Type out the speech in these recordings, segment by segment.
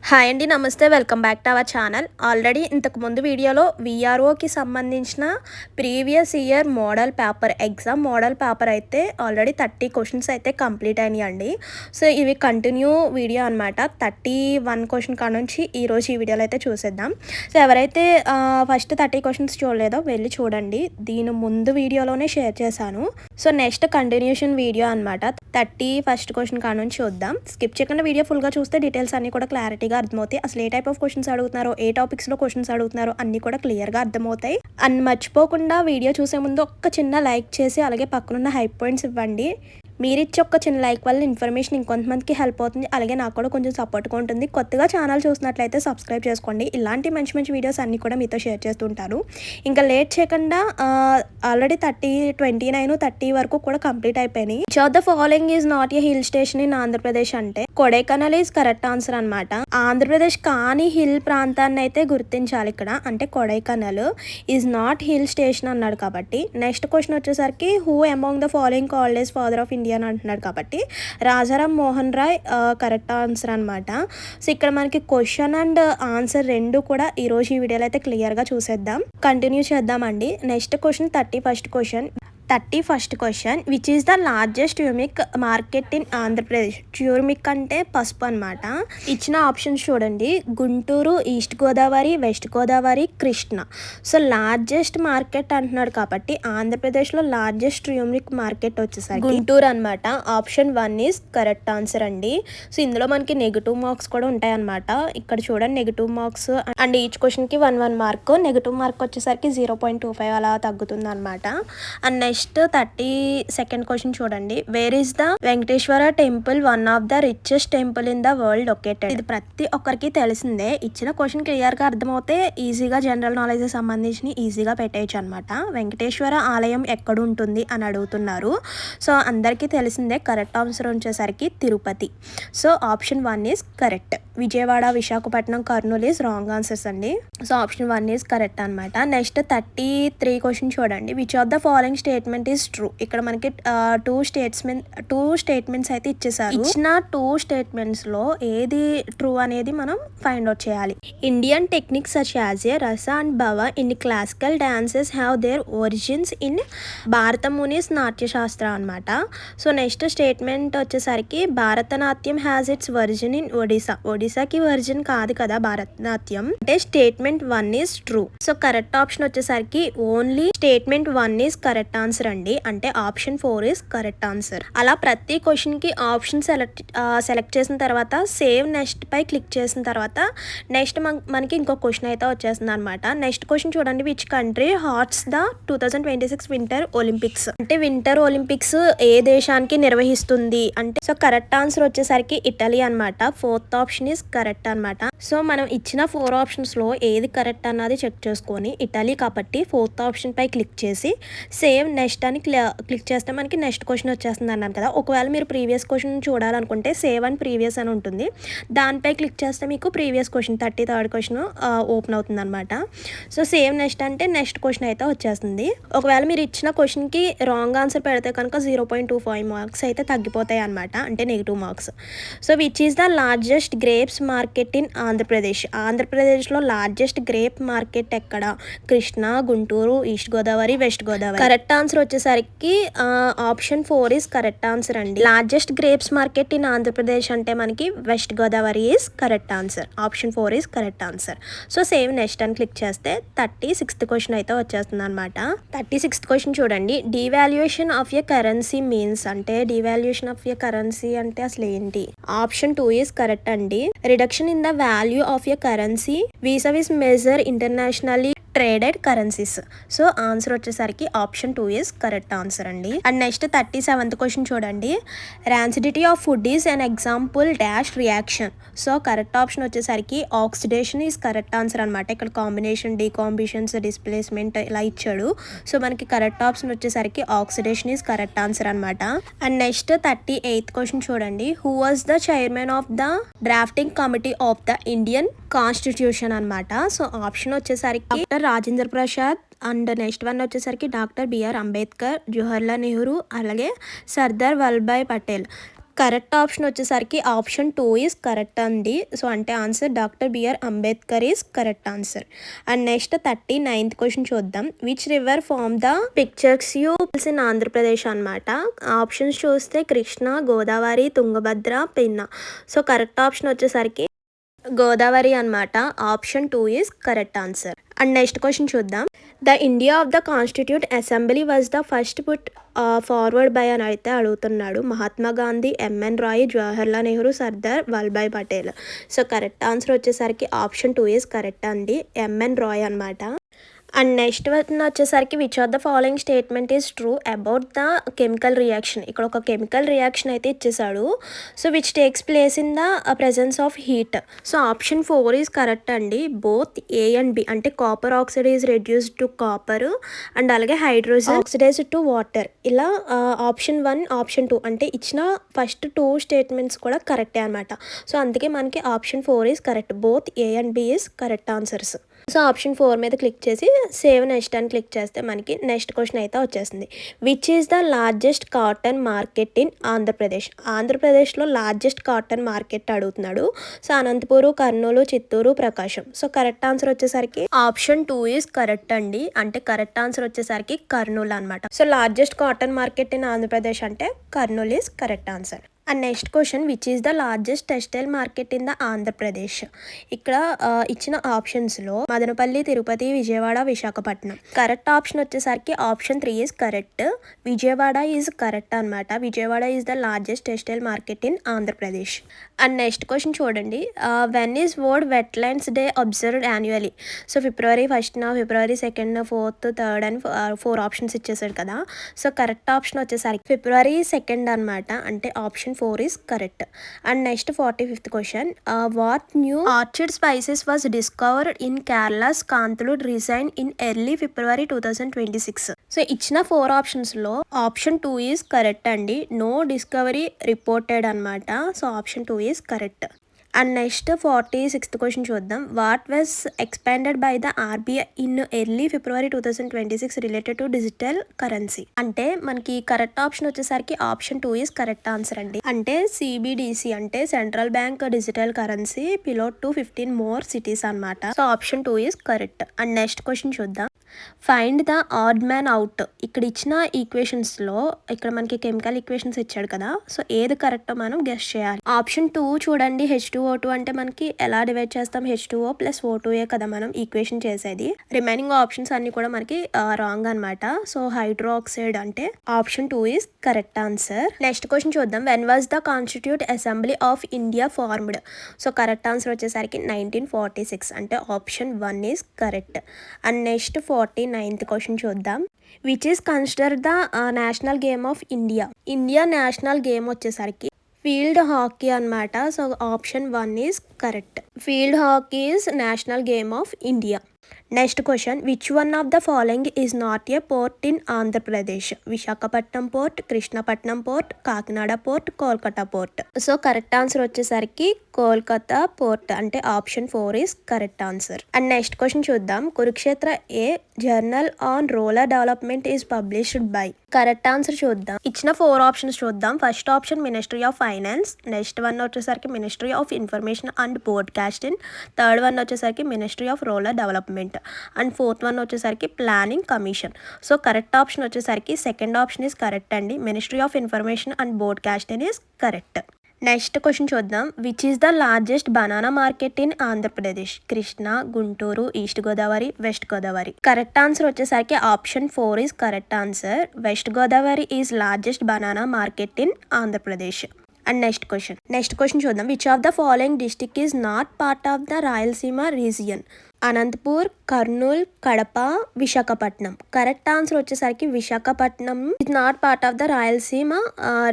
Hi అండి. నమస్తే. Welcome back to our channel. Already ఇంతకు ముందు వీడియోలో వీఆర్ఓకి సంబంధించిన previous year exam model paper అయితే ఆల్రెడీ 30 క్వశ్చన్స్ అయితే కంప్లీట్ అయినాయండి. సో ఇవి కంటిన్యూ వీడియో అనమాట. 31 క్వశ్చన్ కాడ నుంచి ఈరోజు ఈ వీడియోలో అయితే చూసేద్దాం. సో ఎవరైతే ఫస్ట్ 30 క్వశ్చన్స్ చూడలేదో వెళ్ళి చూడండి. దీని ముందు వీడియోలోనే షేర్ చేశాను. సో నెక్స్ట్ కంటిన్యూషన్ వీడియో అనమాట. 31st క్వశ్చన్ కాడ నుంచి చూద్దాం. స్కిప్ చేయకుండా వీడియో ఫుల్గా చూస్తే డీటెయిల్స్ అన్నీ కూడా క్లారిటీగా అర్థమవుతాయి. అసలు ఏ టైప్ ఆఫ్ క్వశ్చన్స్ అడుగుతున్నారో, ఏ టాపిక్స్లో క్వశ్చన్స్ అడుగుతున్నారో అన్నీ కూడా క్లియర్గా అర్థమవుతాయి. అండ్ మర్చిపోకుండా వీడియో చూసే ముందు ఒక్క చిన్న లైక్ చేసి అలాగే పక్కనున్న హై పాయింట్స్ ఇవ్వండి. మీరిచ్చే ఒక చిన్న లైక్ వల్ల ఇన్ఫర్మేషన్ ఇంకొంతమందికి హెల్ప్ అవుతుంది. అలాగే నాకు కూడా కొంచెం సపోర్ట్గా ఉంటుంది. కొత్తగా ఛానల్ చూసినట్లయితే సబ్స్క్రైబ్ చేసుకోండి. ఇలాంటి మంచి మంచి వీడియోస్ అన్నీ కూడా మీతో షేర్ చేస్తుంటారు. ఇంకా లేట్ చేయకుండా ఆల్రెడీ 29, 30 వరకు కూడా కంప్లీట్ అయిపోయినాయి. Which of the following is not A hill station in Andhra Pradesh అంటే కొడైకెనాల్ ఈజ్ కరెక్ట్ ఆన్సర్ అనమాట. ఆంధ్రప్రదేశ్ కాని హిల్ ప్రాంతాన్ని అయితే గుర్తించాలి ఇక్కడ. అంటే Kodaikanal is not hill station అన్నాడు కాబట్టి. నెక్స్ట్ క్వశ్చన్ వచ్చేసరికి who among the following called as father of India అని అంటున్నాడు కాబట్టి రాజారాం మోహన్ రాయ్ కరెక్ట్ ఆన్సర్ అనమాట. సో ఇక్కడ మనకి క్వశ్చన్ అండ్ ఆన్సర్ రెండు కూడా ఈరోజు ఈ వీడియోలో అయితే క్లియర్గా చూసేద్దాం. కంటిన్యూ చేద్దామండి. Next question 31st question which is the largest turmeric market in Andhra Pradesh. Turmeric అంటే పసుపు అనమాట. ఇచ్చిన ఆప్షన్స్ చూడండి: Guntur, east Godavari, west Godavari, Krishna. So largest market అంటున్నాడు కాబట్టి ఆంధ్రప్రదేశ్లో లార్జెస్ట్ ట్యూర్మిక్ మార్కెట్ వచ్చేసరికి గుంటూరు అనమాట. ఆప్షన్ 1 ఈజ్ కరెక్ట్ ఆన్సర్ అండి. సో ఇందులో మనకి నెగిటివ్ మార్క్స్ కూడా ఉంటాయి అనమాట. ఇక్కడ చూడండి నెగిటివ్ మార్క్స్ అండ్ ఈచ్ క్వశ్చన్కి 1 మార్క్. నెగిటివ్ మార్క్ వచ్చేసరికి 0.25 అలా తగ్గుతుంది అనమాట. అండ్ నెక్స్ట్ 32nd క్వశ్చన్ చూడండి: where is the Venkateswara temple one of the richest temple in the world located. ఇది ప్రతి ఒక్కరికి తెలిసిందే. ఇచ్చిన క్వశ్చన్ క్లియర్గా అర్థమవుతే ఈజీగా జనరల్ నాలెడ్జ్ సంబంధించి ఈజీగా పెట్టేయచ్చు అనమాట. వెంకటేశ్వర ఆలయం ఎక్కడ ఉంటుంది అని అడుగుతున్నారు. సో అందరికీ తెలిసిందే. కరెక్ట్ ఆన్సర్ వచ్చేసరికి Tirupati. So option 1 is correct. Vijayawada, Visakhapatnam, Kurnool is wrong answers అండి. సో ఆప్షన్ 1 ఈజ్ కరెక్ట్ అనమాట. నెక్స్ట్ 33 క్వశ్చన్ చూడండి: which of the following statement is true. ఇక్కడ మనకి టూ స్టేట్మెంట్స్ అయితే ఇచ్చేసారు. ఇచ్చిన 2 స్టేట్మెంట్స్లో ఏది ట్రూ అనేది మనం ఫైండ్ అవుట్ చేయాలి. Indian techniques such as a rasa and bhava in classical dances have their origins in Bharatamuni's Natyashastra అనమాట. సో నెక్స్ట్ స్టేట్మెంట్ వచ్చేసరికి Bharatanatyam has its origin in Odisha. ఒడిశాకి ఒరిజిన్ కాదు కదా భారతనాట్యం. అంటే statement 1 is true. So correct option వచ్చేసరికి only statement 1 is correct answer అండి. అంటే option 4 is correct answer. అలా ప్రతి క్వశ్చన్ కి ఆప్షన్ సెలెక్ట్ చేసిన తర్వాత సేవ్ నెక్స్ట్ పై క్లిక్ చేసిన తర్వాత నెక్స్ట్ మనకి ఇంకో క్వశ్చన్ అయితే వచ్చేస్తుంది అనమాట. నెక్స్ట్ క్వశ్చన్ చూడండి: which country hosts the 2026 winter Olympics. అంటే వింటర్ ఒలింపిక్స్ ఏ దేశానికి నిర్వహిస్తుంది అంటే సో కరెక్ట్ ఆన్సర్ వచ్చేసరికి ఇటలీ అనమాట. 4th ఆప్షన్ ఈజ్ కరెక్ట్ అనమాట. సో మనం ఇచ్చిన 4 ఆప్షన్స్ లో ఏది కరెక్ట్ అన్నది చెక్ చేసుకొని ఇటలీ కాబట్టి 4th ఆప్షన్ పై క్లిక్ చేసి సేవ్ నెక్స్ట్ అని క్లిక్ చేస్తే మనకి నెక్స్ట్ క్వశ్చన్ వచ్చేస్తుంది అన్నాను కదా. ఒకవేళ మీరు ప్రీవియస్ క్వశ్చన్ చూడాలనుకుంటే సేవ్ అండ్ ప్రీవియస్ అని ఉంటుంది. దానిపై క్లిక్ చేస్తే మీకు previous question 33rd question open అవుతుంది అనమాట. సో సేవ్ నెక్స్ట్ అంటే నెక్స్ట్ క్వశ్చన్ అయితే వచ్చేస్తుంది. ఒకవేళ మీరు ఇచ్చిన క్వశ్చన్కి రాంగ్ ఆన్సర్ పెడితే కనుక 0.25 మార్క్స్ అయితే తగ్గిపోతాయి అనమాట. అంటే negative marks. So which is the largest grapes market in Andhra Pradesh. ఆంధ్రప్రదేశ్లో లార్జెస్ట్ గ్రేప్ మార్కెట్ ఎక్కడ? Krishna, Guntur, east Godavari, west Godavari. Correct answer వచ్చేసరికి ఆప్షన్ 4 ఈజ్ కరెక్ట్ ఆన్సర్ అండి. Largest grapes market in Andhra Pradesh అంటే మనకి west Godavari is correct answer. Option 4 is correct answer. So save next అని click చేస్తే 36th question అయితే వచ్చేస్తుంది అనమాట. 36th క్వశ్చన్ చూడండి: devaluation of a currency means. అంటే డివాల్యుయేషన్ ఆఫ్ ఎ కరెన్సీ అంటే అసలు ఏంటి? ఆప్షన్ 2 ఈజ్ కరెక్ట్ అండి. Reduction in the value of a currency vis-a-vis measure internationally traded currencies. So answer వచ్చేసరికి ఆప్షన్ 2 ఈజ్ కరెక్ట్ ఆన్సర్ అండి. And next 37th question చూడండి: rancidity of food is an example dash reaction. So correct option వచ్చేసరికి oxidation is correct answer అనమాట. ఇక్కడ combination, డీకాంబినేషన్స్, displacement ఇలా ఇచ్చాడు. So మనకి correct option వచ్చేసరికి ఆక్సిడేషన్ ఈజ్ కరెక్ట్ ఆన్సర్ అనమాట. అండ్ నెక్స్ట్ 38th క్వశ్చన్ చూడండి: who was the chairman of the drafting committee of the Indian constitution అనమాట. సో ఆప్షన్ వచ్చేసరికి Rajendra Prasad and next one వచ్చేసరికి డాక్టర్ బిఆర్ అంబేద్కర్, జవహర్లాల్ నెహ్రూ, అలాగే సర్దార్ వల్లభాయ్ పటేల్. కరెక్ట్ ఆప్షన్ వచ్చేసరికి option 2 is correct అండి. So అంటే answer doctor B R Ambedkar is correct answer. And next 39th question చూద్దాం. Which river form the pictures you in Andhra Pradesh అనమాట. Options చూస్తే Krishna, Godavari, Tungabhadra, Penna. So correct option వచ్చేసరికి గోదావరి అనమాట. Option 2 is correct answer. And next question చూద్దాం. The India of the constitute assembly was the first put forward by అని అయితే అడుగుతున్నాడు. Mahatma Gandhi, M N Roy, Jawaharlal Nehru, Sardar Vallabhbhai Patel. So correct answer వచ్చేసరికి option 2 is correct అండి. ఎంఎన్ రాయ్ అనమాట. అండ్ నెక్స్ట్ వచ్చేసరికి which of the following statement is true about the chemical reaction. ఇక్కడ ఒక chemical reaction అయితే ఇచ్చేసాడు. So which takes place in the presence of heat. So option 4 is correct అండి. Both A and B అంటే copper oxide is reduced to copper and అలాగే hydrogen oxidised to water. ఇలా option 1, option 2 అంటే ఇచ్చిన first 2 statements కూడా కరెక్టే అనమాట. So అందుకే మనకి option 4 is correct. Both A and B is correct answers. So option 4 మీద క్లిక్ చేసి సేవ్ నెక్స్ట్ అని క్లిక్ చేస్తే మనకి నెక్స్ట్ క్వశ్చన్ అయితే వచ్చేస్తుంది. Which is the largest cotton market in Andhra Pradesh. ఆంధ్రప్రదేశ్లో లార్జెస్ట్ కాటన్ మార్కెట్ అడుగుతున్నాడు. So Anantapur, Kurnool, Chittoor, Prakasam. So correct answer వచ్చేసరికి ఆప్షన్ 2 ఈజ్ కరెక్ట్ అండి. అంటే కరెక్ట్ ఆన్సర్ వచ్చేసరికి కర్నూలు అనమాట. So largest cotton market in Andhra Pradesh అంటే Kurnool is correct answer. And next question which is the largest textile market in the Andhra Pradesh. ఇక్కడ ఇచ్చిన ఆప్షన్స్లో మదనపల్లి, తిరుపతి, విజయవాడ, విశాఖపట్నం. కరెక్ట్ ఆప్షన్ వచ్చేసరికి option 3 is correct. Vijayawada is correct అనమాట. Vijayawada is the largest textile market in Andhra Pradesh. And next question చూడండి. When is world wetlands day observed annually. So February 1న, February 2nd, 4th, 3rd అని 4 options ఇచ్చేసాడు కదా. సో కరెక్ట్ ఆప్షన్ వచ్చేసరికి ఫిబ్రవరి 2nd అనమాట. అంటే option 4 is correct. And next 45th question. What new orchid spices was discovered in Kerala's Kanthalud region in early February 2026? So ఇచ్చిన 4 ఆప్షన్స్లో option 2 is correct అండి. No discovery reported అనమాట. So option 2 is correct. And next 46th question చూద్దాం. What was expanded by the RBI in early February 2026 related to digital currency. అంటే మనకి correct option వచ్చేసరికి option 2 is correct answer అండి. అంటే CBDC అంటే central bank digital currency pilot to 15 more cities అనమాట. So option 2 is correct. And next question చూద్దాం. Find the odd man out. ఇక్కడ ఇచ్చిన ఈక్వేషన్స్లో ఇక్కడ మనకి కెమికల్ ఈక్వేషన్స్ ఇచ్చాడు కదా. సో ఏది కరెక్టో మనం గెస్ చేయాలి. ఆప్షన్ 2 చూడండి. H2O2 అంటే మనకి ఎలా డివైడ్ చేస్తాం? H2O + O2A కదా మనం ఈక్వేషన్ చేసేది. రిమైనింగ్ ఆప్షన్స్ అన్ని కూడా మనకి రాంగ్ అనమాట. సో హైడ్రోక్సైడ్ అంటే option 2 is correct answer. Next question చూద్దాం. When was the constitute assembly of India formed. So correct answer వచ్చేసరికి 1946 అంటే option 1 is correct. And next 49th question చూద్దాం. Which is consider the national game of India. India national game వచ్చేసరికి field hockey అనమాట. So option 1 is correct. Field hockey is national game of India. Next question. Which one of the following is not a port in Andhra Pradesh. Visakhapatnam port, Krishnapatnam port, Kakinada port, Kolkata port. So correct answer వచ్చేసరికి Kolkata port అంటే option 4 is correct answer. And next question చూద్దాం. Kurukshetra a journal on rural development is published by. Correct answer చూద్దాం. ఇచ్చిన 4 options చూద్దాం. First option ministry of finance. Next one వచ్చేసరికి ministry of information and broadcasting. Third one వచ్చేసరికి ministry of rural development. And fourth one వచ్చేసరికి planning commission. So correct option వచ్చేసరికి second option is correct అండి. Ministry of information and broadcasting is correct. Next question చూద్దాం. Which is the largest banana market in Andhra Pradesh. Krishna, Guntur, east Godavari, west Godavari. Correct answer వచ్చేసరికి option 4 is correct answer. West Godavari is largest banana market in Andhra Pradesh. And next question చూద్దాం. Which of the following district is not part of the Rayalaseema region. Anantapur, Kurnool, Kadapa, Visakhapatnam. Correct answer వచ్చేసరికి Visakhapatnam is not part of the Rayalaseema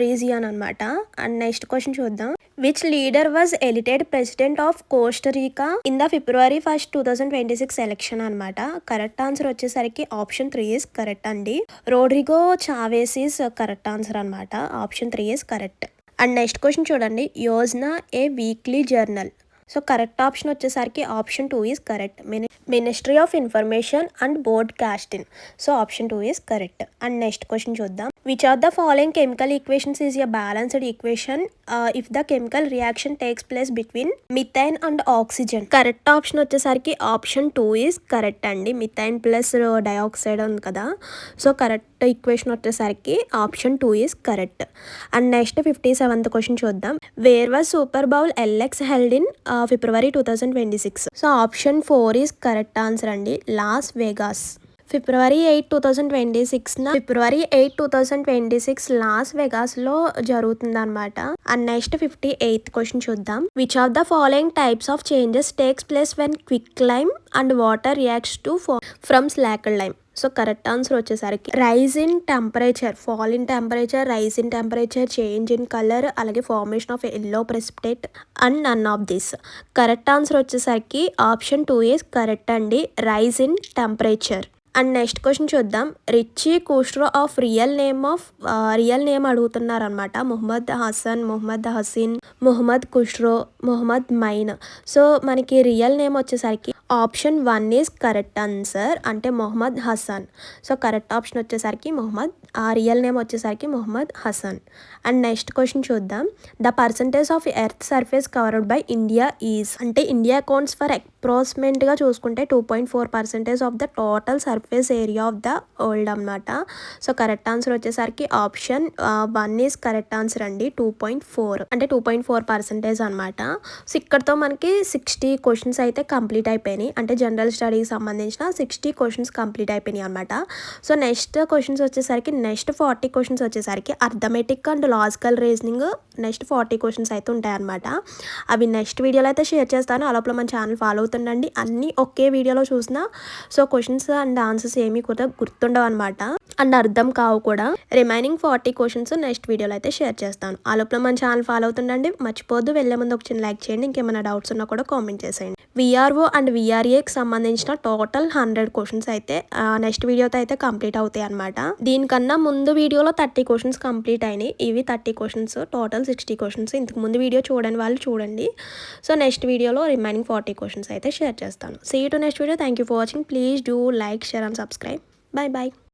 region అనమాట. And next question చూద్దాం. Which leader was elected president of Costa Rica in the February 1st, 2026 election అనమాట. Correct answer వచ్చేసరికి option 3 is correct అండి. Rodrigo Chaves is correct answer అనమాట. Option 3 is correct. And next question చూడండి. Yojana a weekly journal. So correct option వచ్చేసరికి option 2 is correct. Ministry of information and broadcasting. So option 2 is correct. And next question చూద్దాం. Which are the following chemical equations is a balanced equation if the chemical reaction takes place between methane and oxygen? Correct option వచ్చేసరికి option 2 is correct అండి. Methane plus dioxide ఉంది కదా, so correct equation వచ్చేసరికి option 2 is correct. And next 57th question చూద్దాం. Where was super bowl LX held in February 2026? So option 4 is correct answer అండి. Las Vegas. February 8, 2026 Las వెగాస్లో జరుగుతుందన్నమాట. And next 58th question చూద్దాం. Which of the following types of changes takes place when quick lime and water reacts to from slaked lime? So correct answer వచ్చేసరికి rise in temperature, fall in temperature, rise in temperature, change in colour, అలాగే formation of yellow precipitate and none of this. Correct answer వచ్చేసరికి option 2 is correct అండి. Rise in temperature. And next question చూద్దాం. రిచీ Khusro of real name అడుగుతున్నారు అనమాట. Mohammad Hasan, Mohammad Haseen, Mohammad Khusro, Mohammad Main. So మనకి real name వచ్చేసరికి option 1 is correct answer, అంటే Mohammad Hasan. So correct option వచ్చేసరికి రియల్ నేమ్ వచ్చేసరికి Mohammad Hasan. And next question చూద్దాం. The percentage of earth surface covered by India is, అంటే ఇండియా అకౌంట్స్ ఫర్ అప్రాక్సిమేట్గా చూసుకుంటే 2.4% of the total surface area of the world అనమాట. So correct answer వచ్చేసరికి option 1 is correct answer అండి. 2.4 అంటే 2.4% అనమాట. సో ఇక్కడతో మనకి 60 క్వశ్చన్స్ అయితే కంప్లీట్ అయిపోయినాయి. అంటే జనరల్ స్టడీకి సంబంధించిన 60 క్వశ్చన్స్ కంప్లీట్ అయిపోయినాయి అనమాట. సో నెక్స్ట్ క్వశ్చన్స్ వచ్చేసరికి నెక్స్ట్ 40 క్వశ్చన్స్ వచ్చేసరికి arithmetic and logical reasoning next 40 questions అయితే ఉంటాయన్నమాట. అవి నెక్స్ట్ వీడియోలో అయితే షేర్ చేస్తాను. అలాపల మన ఛానల్ ఫాలో అవుతుండండి. అన్నీ ఒకే వీడియోలో చూసినా సో క్వశ్చన్స్ అండ్ ఆన్సర్స్ ఏమీ కూడా గుర్తుండవు అనమాట, అండ్ అర్థం కావు కూడా. రిమైనింగ్ 40 క్వశ్చన్స్ నెక్స్ట్ వీడియోలో అయితే షేర్ చేస్తాను. అలాపల మన ఛానల్ ఫాలో అవుతుండండి. మర్చిపోద్దు, వెళ్ళే ముందు ఒక చిన్న లైక్ చేయండి. ఇంకేమైనా డౌట్స్ ఉన్నా కూడా కామెంట్ చేసేయండి. విఆర్ఓ అండ్ విఆర్ఏకి సంబంధించిన టోటల్ 100 క్వశ్చన్స్ అయితే నెక్స్ట్ వీడియోతో అయితే కంప్లీట్ అవుతాయి అనమాట. దీనికన్నా ముందు వీడియోలో 30 క్వశ్చన్స్ కంప్లీట్ అయినాయి. ఇవి 30 క్వశ్చన్స్, టోటల్ 60 క్వశ్చన్స్. ఇంతకు ముందు వీడియో చూడని వాళ్ళు చూడండి. సో నెక్స్ట్ వీడియోలో రిమైనింగ్ 40 క్వశ్చన్స్ అయితే షేర్ చేస్తాను. See you to next video. Thank you for watching. Please do like, share and subscribe. By.